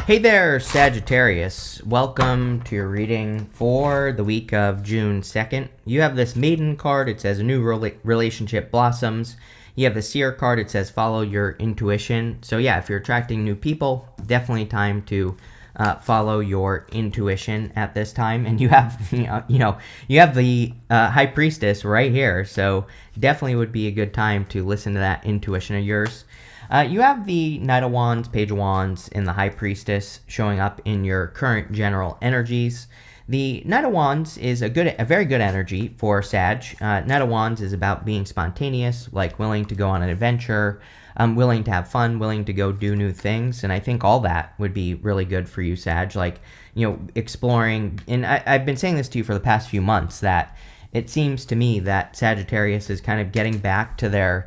Hey there, Sagittarius. Welcome to your reading for the week of June 2nd. You have this Maiden card. It says a new relationship blossoms. You have the Seer card. It says follow your intuition. So yeah, if you're attracting new people, definitely time to follow your intuition at this time. And you have, you have the High Priestess right here. So definitely would be a good time to listen to that intuition of yours. You have the Knight of Wands, Page of Wands, and the High Priestess showing up in your current general energies. The Knight of Wands is a very good energy for Sag. Knight of Wands is about being spontaneous, like willing to go on an adventure, willing to have fun, willing to go do new things, and I think all that would be really good for you, Sag. Like, exploring, and I've been saying this to you for the past few months, that it seems to me that Sagittarius is kind of getting back to them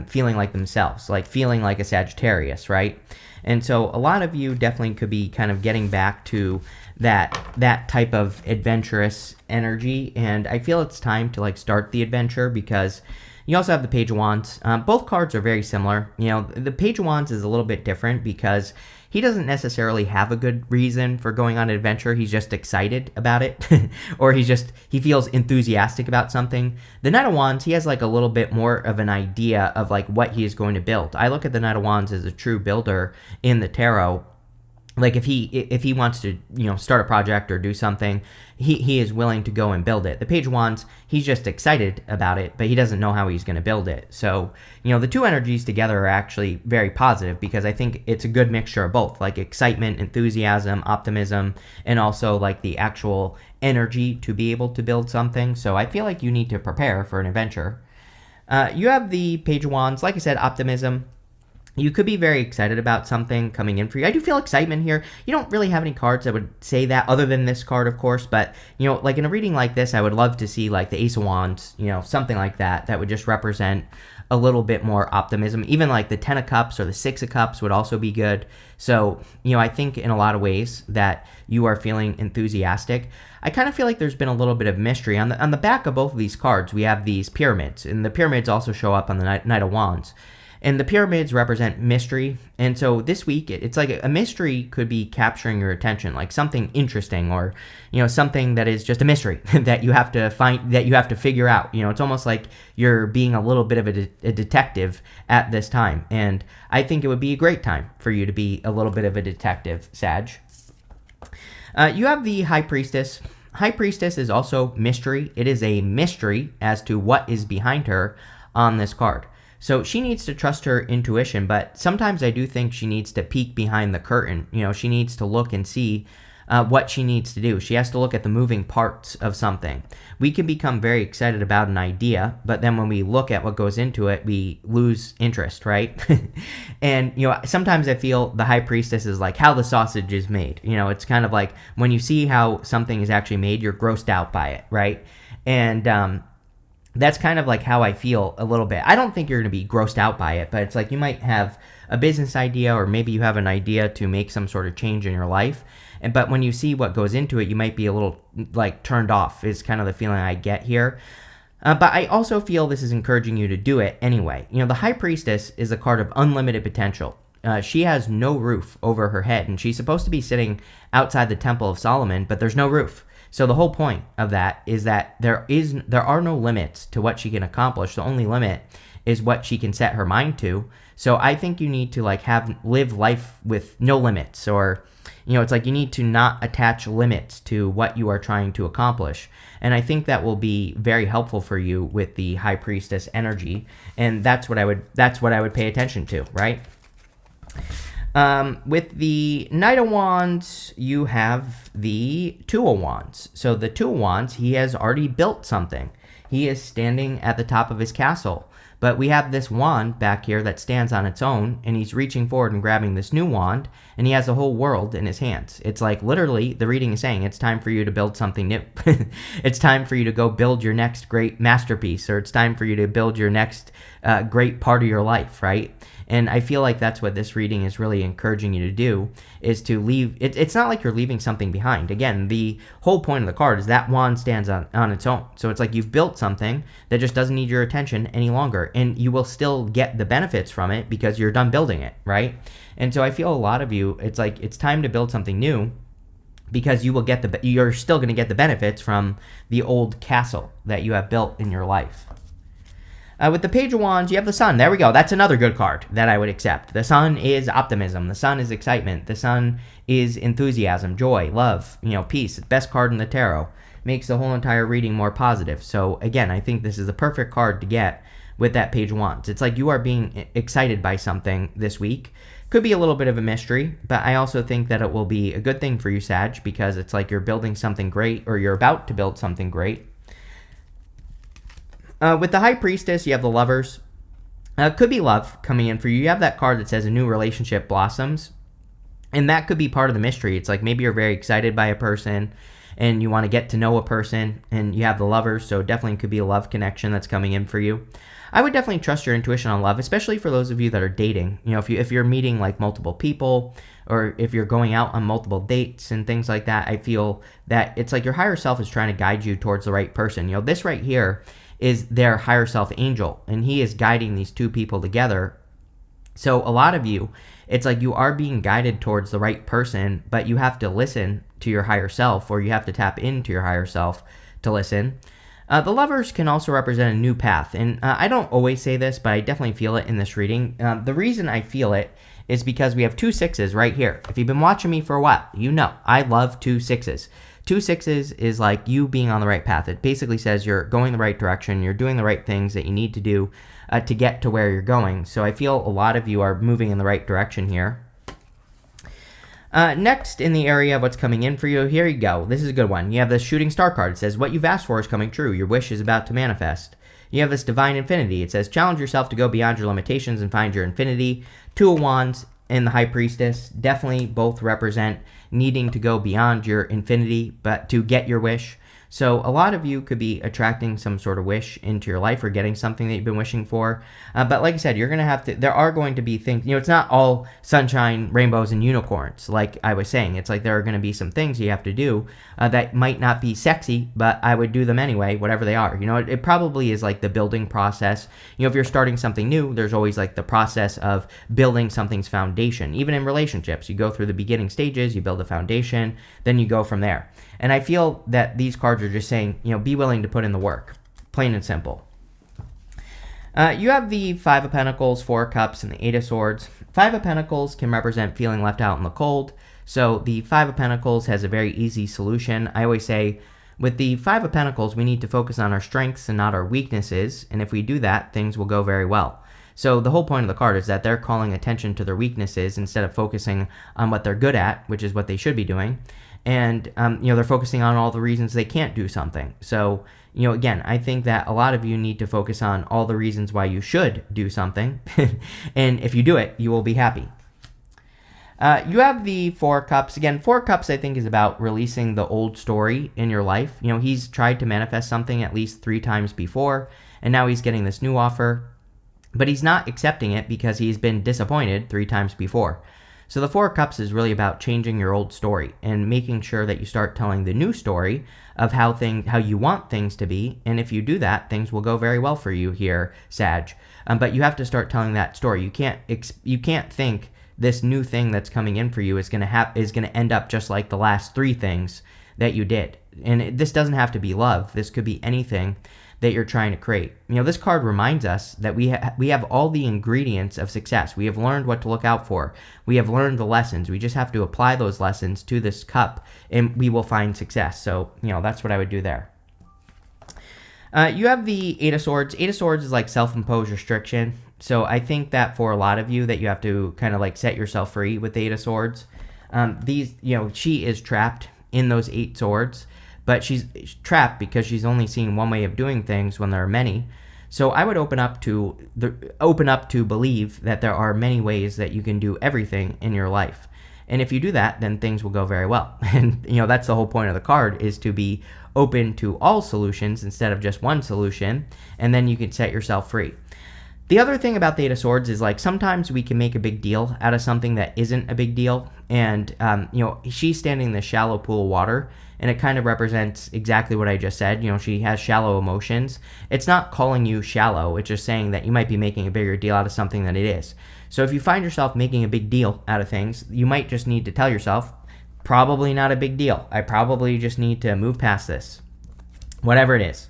feeling like themselves, like feeling like a Sagittarius, right? And so a lot of you definitely could be kind of getting back to that type of adventurous energy, and I feel it's time to start the adventure, because you also have the Page of Wands. Both cards are very similar. The Page of Wands is a little bit different because he doesn't necessarily have a good reason for going on an adventure. He's just excited about it, or he feels enthusiastic about something. The Knight of Wands, he has a little bit more of an idea of what he is going to build. I look at the Knight of Wands as a true builder in the tarot. Like if he wants to start a project or do something, he is willing to go and build it. The Page of Wands, he's just excited about it, but he doesn't know how he's going to build it. So the two energies together are actually very positive, because I think it's a good mixture of both, like excitement, enthusiasm, optimism, and also the actual energy to be able to build something. So I feel like you need to prepare for an adventure. You have the Page of Wands, like I said, optimism. You could be very excited about something coming in for you. I do feel excitement here. You don't really have any cards that would say that, other than this card, of course. But, in a reading like this, I would love to see, the Ace of Wands, something like that, that would just represent a little bit more optimism. Even, the Ten of Cups or the Six of Cups would also be good. So, I think in a lot of ways that you are feeling enthusiastic. I kind of feel like there's been a little bit of mystery. On the back of both of these cards, we have these pyramids. And the pyramids also show up on the Knight of Wands. And the pyramids represent mystery. And so this week, it's like a mystery could be capturing your attention, like something interesting, or, something that is just a mystery that you have to find, that you have to figure out. It's almost like you're being a little bit of a detective at this time. And I think it would be a great time for you to be a little bit of a detective, Sag. You have the High Priestess. High Priestess is also mystery. It is a mystery as to what is behind her on this card. So she needs to trust her intuition, but sometimes I do think she needs to peek behind the curtain. She needs to look and see what she needs to do. She has to look at the moving parts of something. We can become very excited about an idea, but then when we look at what goes into it, we lose interest, right? And, sometimes I feel the High Priestess is like how the sausage is made. It's kind of like when you see how something is actually made, you're grossed out by it, right? And, that's kind of how I feel a little bit. I don't think you're going to be grossed out by it, but it's you might have a business idea, or maybe you have an idea to make some sort of change in your life. But when you see what goes into it, you might be a little turned off, is kind of the feeling I get here. But I also feel this is encouraging you to do it anyway. The High Priestess is a card of unlimited potential. She has no roof over her head, and she's supposed to be sitting outside the Temple of Solomon, but there's no roof. So the whole point of that is that there are no limits to what she can accomplish. The only limit is what she can set her mind to. So I think you need to live life with no limits, or it's you need to not attach limits to what you are trying to accomplish. And I think that will be very helpful for you with the High Priestess energy, and that's what I would pay attention to, right? With the Knight of Wands, you have the Two of Wands. So the Two of Wands, he has already built something. He is standing at the top of his castle. But we have this wand back here that stands on its own, and he's reaching forward and grabbing this new wand, and he has the whole world in his hands. It's literally, the reading is saying, it's time for you to build something new. It's time for you to go build your next great masterpiece, or it's time for you to build your next great part of your life, right? And I feel like that's what this reading is really encouraging you to do, is to leave. It's not like you're leaving something behind. Again, the whole point of the card is that wand stands on its own. So it's like you've built something that just doesn't need your attention any longer. And you will still get the benefits from it because you're done building it, right? And so I feel a lot of you, it's like it's time to build something new, because you're still going to get the benefits from the old castle that you have built in your life. With the Page of Wands, you have the Sun. There we go. That's another good card that I would accept. The Sun is optimism. The Sun is excitement. The Sun is enthusiasm, joy, love, peace. Best card in the tarot. Makes the whole entire reading more positive. So again, I think this is the perfect card to get with that Page of Wands. It's like you are being excited by something this week. Could be a little bit of a mystery, but I also think that it will be a good thing for you, Sag, because it's like you're building something great, or you're about to build something great. With the High Priestess, you have the Lovers. Could be love coming in for you. You have that card that says a new relationship blossoms, and that could be part of the mystery. It's like maybe you're very excited by a person, and you want to get to know a person, and you have the Lovers, so definitely could be a love connection that's coming in for you. I would definitely trust your intuition on love, especially for those of you that are dating. If you're meeting like multiple people, or if you're going out on multiple dates and things like that, I feel that it's like your higher self is trying to guide you towards the right person. This right here is their higher self angel, and he is guiding these two people together. So a lot of you, it's like you are being guided towards the right person, but you have to listen to your higher self, or you have to tap into your higher self to listen. The Lovers can also represent a new path, and I don't always say this, but I definitely feel it in this reading. The reason I feel it is because we have 2 6s right here. If you've been watching me for a while, you know I love 2 6s. 2 6s is like you being on the right path. It basically says you're going the right direction, you're doing the right things that you need to do to get to where you're going. So I feel a lot of you are moving in the right direction here. Next, in the area of what's coming in for you, here you go. This is a good one. You have the Shooting Star card. It says, what you've asked for is coming true. Your wish is about to manifest. You have this Divine Infinity. It says, challenge yourself to go beyond your limitations and find your infinity. 2 of Wands and the High Priestess definitely both represent needing to go beyond your infinity, but to get your wish. So a lot of you could be attracting some sort of wish into your life, or getting something that you've been wishing for. But like I said, you're going to have to, there are going to be things, it's not all sunshine, rainbows, and unicorns. Like I was saying, it's like there are going to be some things you have to do that might not be sexy, but I would do them anyway, whatever they are. It probably is like the building process. If you're starting something new, there's always like the process of building something's foundation. Even in relationships, you go through the beginning stages, you build a foundation, then you go from there. And I feel that these cards are just saying, be willing to put in the work. Plain and simple. You have the 5 of Pentacles, 4 of Cups, and the 8 of Swords. 5 of Pentacles can represent feeling left out in the cold. So the 5 of Pentacles has a very easy solution. I always say, with the 5 of Pentacles, we need to focus on our strengths and not our weaknesses. And if we do that, things will go very well. So the whole point of the card is that they're calling attention to their weaknesses instead of focusing on what they're good at, which is what they should be doing. And, they're focusing on all the reasons they can't do something. So, again, I think that a lot of you need to focus on all the reasons why you should do something. And if you do it, you will be happy. You have the 4 of Cups. Again, 4 of Cups, I think, is about releasing the old story in your life. He's tried to manifest something at least 3 times before, and now he's getting this new offer. But he's not accepting it because he's been disappointed 3 times before. So the 4 of Cups is really about changing your old story and making sure that you start telling the new story of how you want things to be. And if you do that, things will go very well for you here, Sag. But you have to start telling that story. You can't think this new thing that's coming in for you is going to end up just like the last 3 things that you did. And this doesn't have to be love. This could be anything that you're trying to create. This card reminds us that we have all the ingredients of success. We have learned what to look out for. We have learned the lessons. We just have to apply those lessons to this cup, and we will find success. So, that's what I would do there. You have the 8 of Swords. 8 of Swords is like self-imposed restriction. So I think that for a lot of you that you have to kind of like set yourself free with the 8 of Swords. She is trapped in those 8 swords. But she's trapped because she's only seeing one way of doing things when there are many. So I would open up to believe that there are many ways that you can do everything in your life. And if you do that, then things will go very well. And that's the whole point of the card, is to be open to all solutions instead of just one solution, and then you can set yourself free. The other thing about the Eight of Swords is like sometimes we can make a big deal out of something that isn't a big deal. And, she's standing in this shallow pool of water, and it kind of represents exactly what I just said. She has shallow emotions. It's not calling you shallow. It's just saying that you might be making a bigger deal out of something than it is. So if you find yourself making a big deal out of things, you might just need to tell yourself, probably not a big deal. I probably just need to move past this. Whatever it is.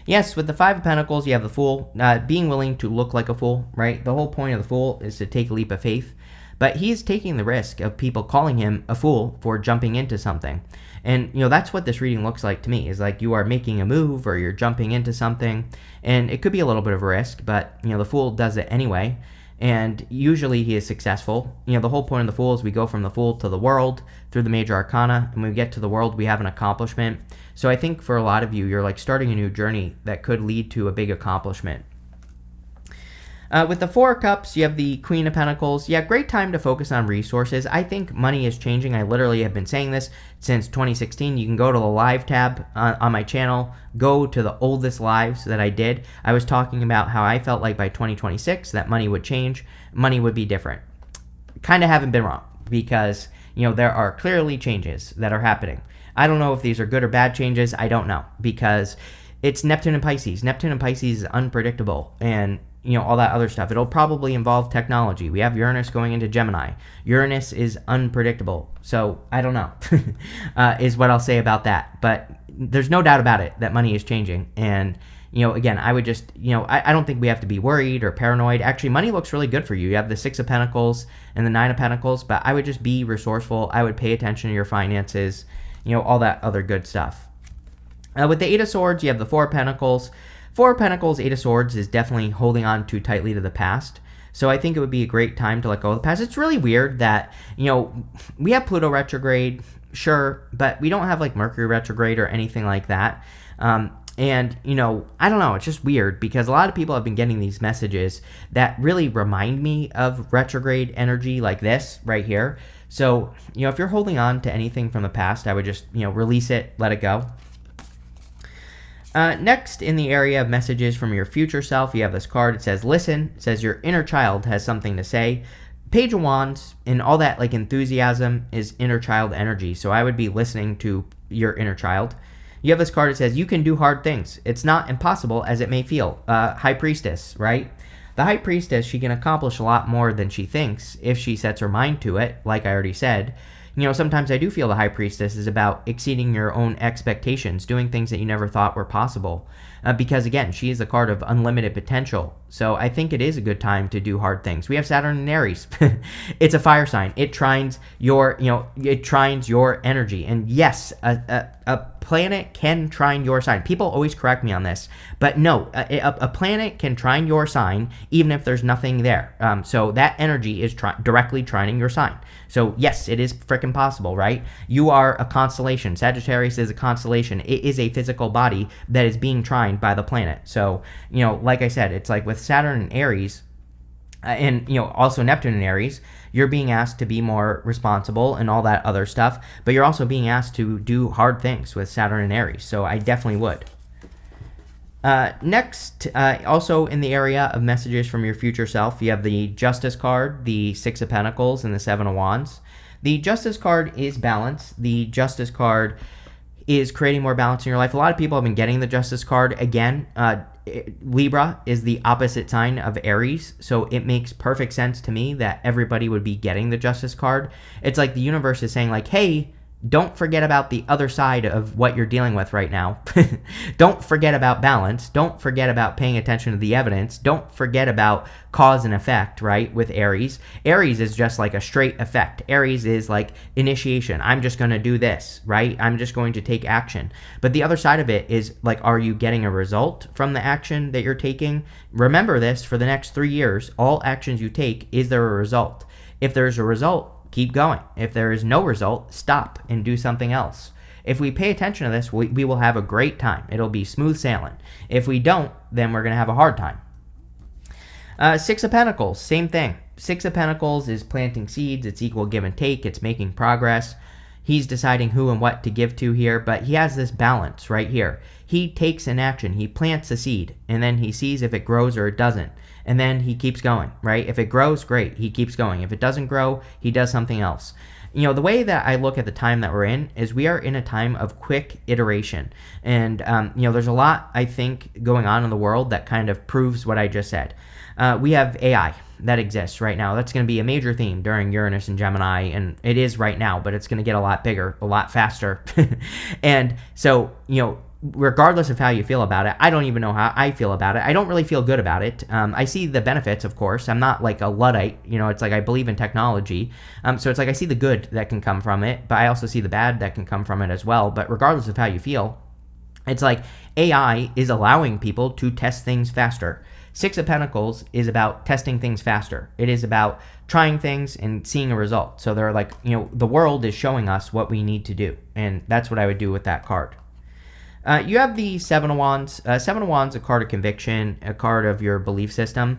Yes, with the Five of Pentacles, you have the Fool, being willing to look like a fool, right? The whole point of the Fool is to take a leap of faith, but he's taking the risk of people calling him a fool for jumping into something. And, that's what this reading looks like to me, is like you are making a move or you're jumping into something, and it could be a little bit of a risk, but, the Fool does it anyway. And usually he is successful. The whole point of the Fool is we go from the Fool to the World through the major arcana, and when we get to the World, we have an accomplishment. So I think for a lot of you, you're like starting a new journey that could lead to a big accomplishment. With the Four of Cups, you have the Queen of Pentacles. Yeah, great time to focus on resources. I think money is changing. I literally have been saying this since 2016. You can go to the live tab on my channel, go to the oldest lives that I did. I was talking about how I felt like by 2026 that money would change, money would be different. Kind of haven't been wrong, because there are clearly changes that are happening. I don't know if these are good or bad changes. I don't know, because it's Neptune and Pisces. Neptune and Pisces is unpredictable, and all that other stuff. It'll probably involve technology. We have Uranus going into Gemini. Uranus is unpredictable. So I don't know, is what I'll say about that. But there's no doubt about it that money is changing. And, again, I would just, I don't think we have to be worried or paranoid. Actually, money looks really good for you. You have the Six of Pentacles and the Nine of Pentacles, but I would just be resourceful. I would pay attention to your finances, all that other good stuff. With the Eight of Swords, you have the Four of Pentacles. Four of Pentacles, Eight of Swords is definitely holding on too tightly to the past. So I think it would be a great time to let go of the past. It's really weird that, we have Pluto retrograde, sure, but we don't have like Mercury retrograde or anything like that. And, I don't know, it's just weird because a lot of people have been getting these messages that really remind me of retrograde energy like this right here. So, if you're holding on to anything from the past, I would just, release it, let it go. Next, in the area of messages from your future self, you have this card. It says, listen. It says your inner child has something to say. Page of Wands and all that like enthusiasm is inner child energy. So I would be listening to your inner child. You have this card. It says you can do hard things. It's not impossible as it may feel. High Priestess, right? The High Priestess, she can accomplish a lot more than she thinks if she sets her mind to it, like I already said. Sometimes I do feel the High Priestess is about exceeding your own expectations, doing things that you never thought were possible. Because, again, she is a card of unlimited potential. So I think it is a good time to do hard things. We have Saturn and Aries. It's a fire sign. It trines your, it trines your energy. And yes, a planet can trine your sign. People always correct me on this. But no, a planet can trine your sign even if there's nothing there. So that energy is directly trining your sign. So yes, it is freaking possible, right? You are a constellation. Sagittarius is a constellation. It is a physical body that is being trined by the planet. So, like I said, it's like with Saturn and Aries, and, also Neptune and Aries, you're being asked to be more responsible and all that other stuff, but you're also being asked to do hard things with Saturn and Aries. So I definitely would. Next, also in the area of messages from your future self, you have the Justice card, the Six of Pentacles, and the Seven of Wands. The Justice card is balance. The Justice card is creating more balance in your life. A lot of people have been getting the Justice card. Again, Libra is the opposite sign of Aries, so it makes perfect sense to me that everybody would be getting the Justice card. It's like the universe is saying like, hey, don't forget about the other side of what you're dealing with right now. Don't forget about balance. Don't forget about paying attention to the evidence. Don't forget about cause and effect, right, with Aries. Aries is just like a straight effect. Aries is like initiation. I'm just going to do this, right? I'm just going to take action. But the other side of it is like, are you getting a result from the action that you're taking? Remember this, for the next 3 years, all actions you take, is there a result? If there's a result, keep going. If there is no result, stop and do something else. If we pay attention to this, we will have a great time. It'll be smooth sailing. If we don't, then we're going to have a hard time. Six of Pentacles, same thing. Six of Pentacles is planting seeds. It's equal give and take. It's making progress. He's deciding who and what to give to here, but he has this balance right here. He takes an action. He plants a seed, and then he sees if it grows or it doesn't. and then he keeps going, right? If it grows, great, he keeps going. If it doesn't grow, he does something else. The way that I look at the time that we're in is we are in a time of quick iteration. And, there's a lot, I think, going on in the world that kind of proves what I just said. We have AI that exists right now. That's going to be a major theme during Uranus and Gemini, and it is right now, but it's going to get a lot bigger, a lot faster. And so, regardless of how you feel about it, I don't even know how I feel about it. I don't really feel good about it. I see the benefits, of course. I'm not like a Luddite. It's like I believe in technology. So it's like I see the good that can come from it, but I also see the bad that can come from it as well. But regardless of how you feel, it's like AI is allowing people to test things faster. Six of Pentacles is about testing things faster. It is about trying things and seeing a result. So they're like, the world is showing us what we need to do. And that's what I would do with that card. You have the Seven of Wands. Seven of Wands, a card of conviction, a card of your belief system.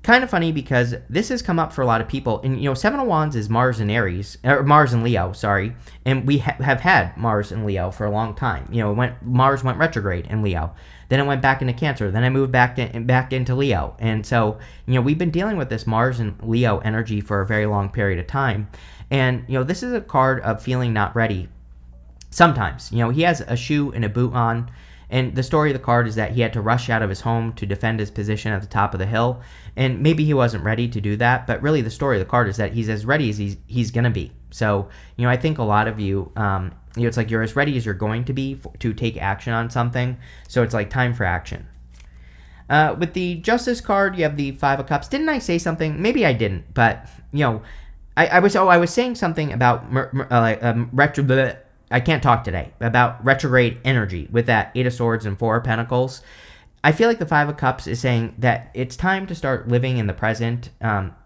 Kind of funny because this has come up for a lot of people. And, Seven of Wands is Mars and Aries, or Mars and Leo, sorry. And we have had Mars and Leo for a long time. Mars went retrograde in Leo. Then it went back into Cancer. Then I moved back into Leo. And so, we've been dealing with this Mars and Leo energy for a very long period of time. And, this is a card of feeling not ready. Sometimes, he has a shoe and a boot on, and the story of the card is that he had to rush out of his home to defend his position at the top of the hill, and maybe he wasn't ready to do that, but really the story of the card is that he's as ready as he's going to be. So, I think a lot of you, it's like you're as ready as you're going to be to take action on something, so it's like time for action. With the Justice card, you have the Five of Cups. Didn't I say something? Maybe I didn't, but, I was saying something about I can't talk today, about retrograde energy with that Eight of Swords and Four of Pentacles. I feel like the Five of Cups is saying that it's time to start living in the present.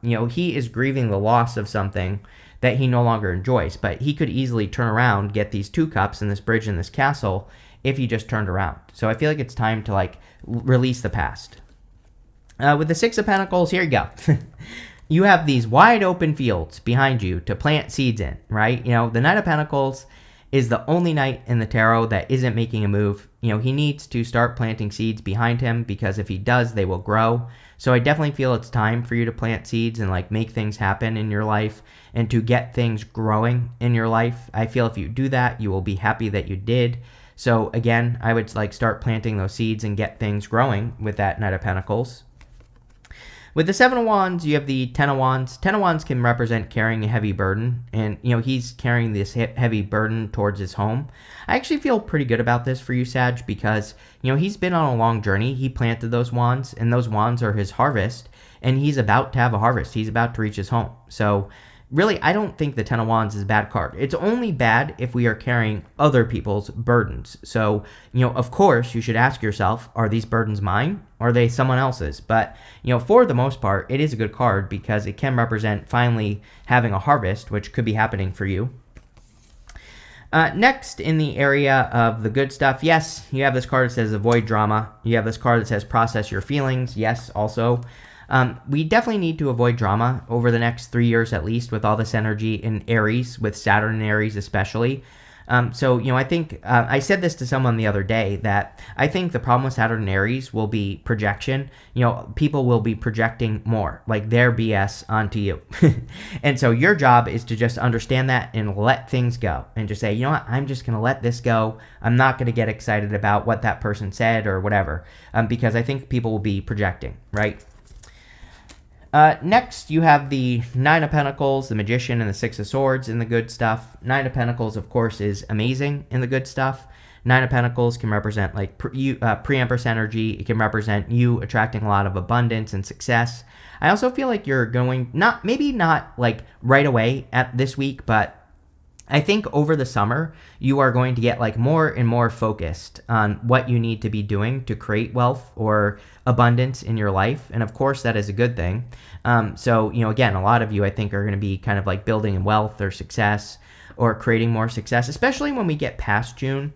He is grieving the loss of something that he no longer enjoys, but he could easily turn around, get these two cups and this bridge and this castle if he just turned around. So I feel like it's time to release the past. With the Six of Pentacles, here you go. You have these wide open fields behind you to plant seeds in, right? The Knight of Pentacles is the only knight in the tarot that isn't making a move. He needs to start planting seeds behind him because if he does, they will grow. So I definitely feel it's time for you to plant seeds and make things happen in your life and to get things growing in your life. I feel if you do that, you will be happy that you did. So again, I would start planting those seeds and get things growing with that Knight of Pentacles. With the Seven of Wands, you have the Ten of Wands. Ten of Wands can represent carrying a heavy burden, and, he's carrying this heavy burden towards his home. I actually feel pretty good about this for you, Sag, because, he's been on a long journey. He planted those wands, and those wands are his harvest, and he's about to have a harvest. He's about to reach his home. So, really, I don't think the Ten of Wands is a bad card. It's only bad if we are carrying other people's burdens. So, of course, you should ask yourself, are these burdens mine or are they someone else's? But, for the most part, it is a good card because it can represent finally having a harvest, which could be happening for you. Next, in the area of the good stuff, yes, you have this card that says avoid drama. You have this card that says process your feelings. Yes, also. We definitely need to avoid drama over the next 3 years at least with all this energy in Aries, with Saturn and Aries especially. I think I said this to someone the other day that I think the problem with Saturn and Aries will be projection. People will be projecting more, their BS onto you. And so your job is to just understand that and let things go and just say, you know what, I'm just going to let this go. I'm not going to get excited about what that person said or whatever, because I think people will be projecting, right? Next, you have the Nine of Pentacles, the Magician, and the Six of Swords in the good stuff. Nine of Pentacles, of course, is amazing in the good stuff. Nine of Pentacles can represent pre-Empress energy. It can represent you attracting a lot of abundance and success. I also feel like you're going, maybe not right away at this week, but I think over the summer, you are going to get more and more focused on what you need to be doing to create wealth or abundance in your life. And of course, that is a good thing. Again, a lot of you, I think, are going to be kind of building wealth or success or creating more success, especially when we get past June.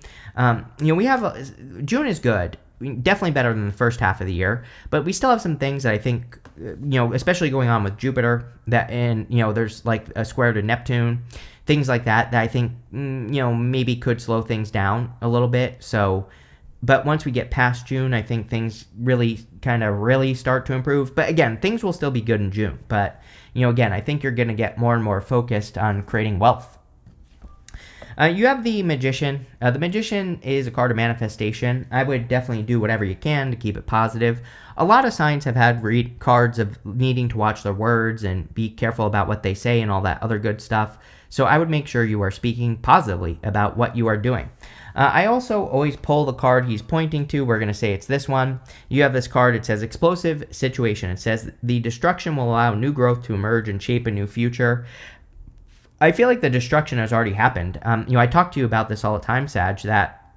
June is good. Definitely better than the first half of the year, but we still have some things that I think, especially going on with Jupiter, there's a square to Neptune, things like that I think, maybe could slow things down a little bit. So, But once we get past June, I think things really start to improve. But again, things will still be good in June. But, again, I think you're going to get more and more focused on creating wealth. You have the Magician. The Magician is a card of manifestation. I would definitely do whatever you can to keep it positive. A lot of signs have had cards of needing to watch their words and be careful about what they say and all that other good stuff. So I would make sure you are speaking positively about what you are doing. I also always pull the card he's pointing to. We're going to say it's this one. You have this card. It says Explosive Situation. It says the destruction will allow new growth to emerge and shape a new future. I feel like the destruction has already happened. I talk to you about this all the time, Sag, that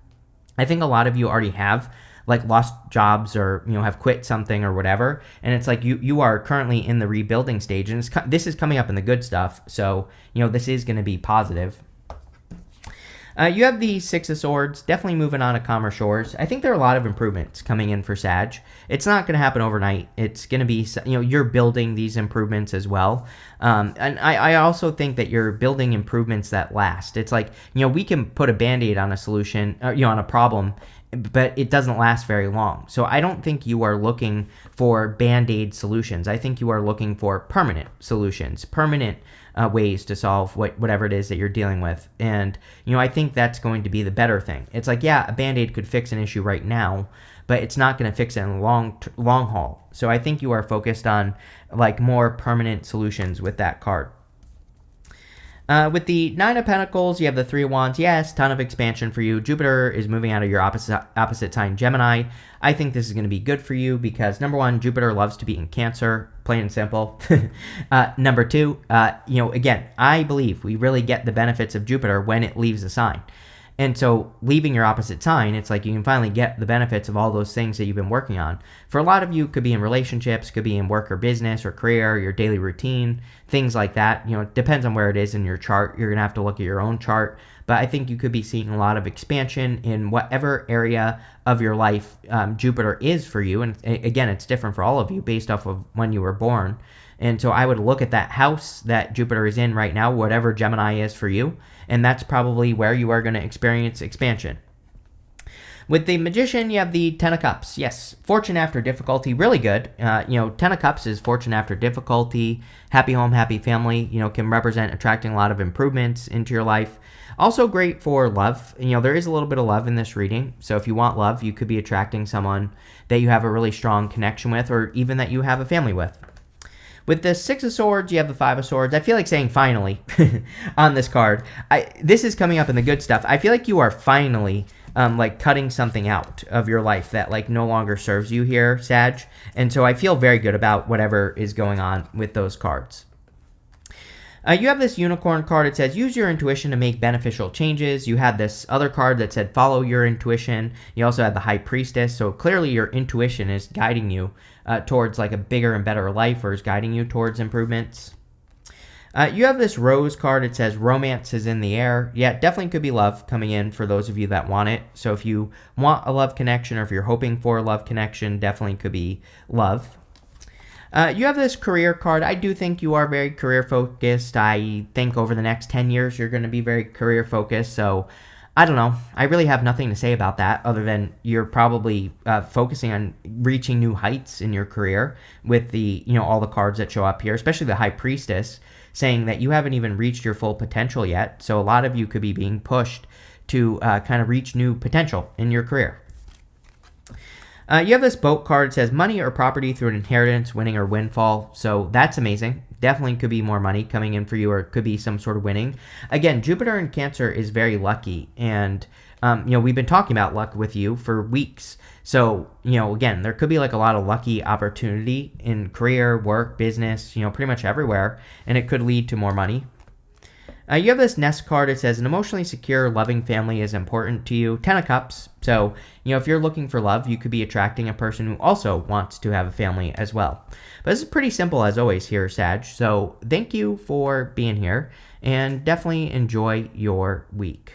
I think a lot of you already have lost jobs or have quit something or whatever, and it's like you are currently in the rebuilding stage, and this is coming up in the good stuff. So this is going to be positive. You have the Six of Swords, definitely moving on to calmer shores. I think there are a lot of improvements coming in for Sag. It's not going to happen overnight. It's going to be, you're building these improvements as well. And I also think that you're building improvements that last. It's like, we can put a Band-Aid on a solution, on a problem, but it doesn't last very long. So I don't think you are looking for Band-Aid solutions. I think you are looking for permanent solutions, permanent ways to solve whatever it is that you're dealing with. And, I think that's going to be the better thing. It's like, yeah, a Band-Aid could fix an issue right now, but it's not going to fix it in the long haul. So I think you are focused on more permanent solutions with that card. With the Nine of Pentacles, you have the Three of Wands. Yes, ton of expansion for you. Jupiter is moving out of your opposite sign, Gemini. I think this is going to be good for you because, number one, Jupiter loves to be in Cancer, plain and simple. Number two, again, I believe we really get the benefits of Jupiter when it leaves the sign. And so leaving your opposite sign, it's like you can finally get the benefits of all those things that you've been working on. For a lot of you, it could be in relationships, could be in work or business or career, your daily routine, things like that. It depends on where it is in your chart. You're going to have to look at your own chart. But I think you could be seeing a lot of expansion in whatever area of your life Jupiter is for you. And again, it's different for all of you based off of when you were born. And so I would look at that house that Jupiter is in right now, whatever Gemini is for you, and that's probably where you are going to experience expansion. With the Magician, you have the Ten of Cups. Yes, fortune after difficulty, really good. Ten of Cups is fortune after difficulty, happy home, happy family, can represent attracting a lot of improvements into your life. Also great for love. There is a little bit of love in this reading. So if you want love, you could be attracting someone that you have a really strong connection with, or even that you have a family with. With the Six of Swords, you have the Five of Swords. I feel like saying finally on this card. This is coming up in the good stuff. I feel like you are finally cutting something out of your life that no longer serves you here, Sag. And so I feel very good about whatever is going on with those cards. You have this Unicorn card. It says, use your intuition to make beneficial changes. You had this other card that said, follow your intuition. You also had the High Priestess. So clearly your intuition is guiding you towards a bigger and better life, or is guiding you towards improvements. You have this Rose card. It says, romance is in the air. Yeah, definitely could be love coming in for those of you that want it. So if you want a love connection, or if you're hoping for a love connection, definitely could be love. You have this career card. I do think you are very career focused. I think over the next 10 years, you're going to be very career focused. So I don't know. I really have nothing to say about that other than you're probably focusing on reaching new heights in your career with the, all the cards that show up here, especially the High Priestess, saying that you haven't even reached your full potential yet. So a lot of you could be being pushed to kind of reach new potential in your career. You have this Boat card. It says money or property through an inheritance, winning or windfall. So that's amazing. Definitely could be more money coming in for you, or it could be some sort of winning. Again, Jupiter in Cancer is very lucky. And, we've been talking about luck with you for weeks. So, again, there could be a lot of lucky opportunity in career, work, business, pretty much everywhere. And it could lead to more money. You have this Nest card. It says an emotionally secure, loving family is important to you. Ten of Cups. So, if you're looking for love, you could be attracting a person who also wants to have a family as well. But this is pretty simple as always here, Sag. So thank you for being here, and definitely enjoy your week.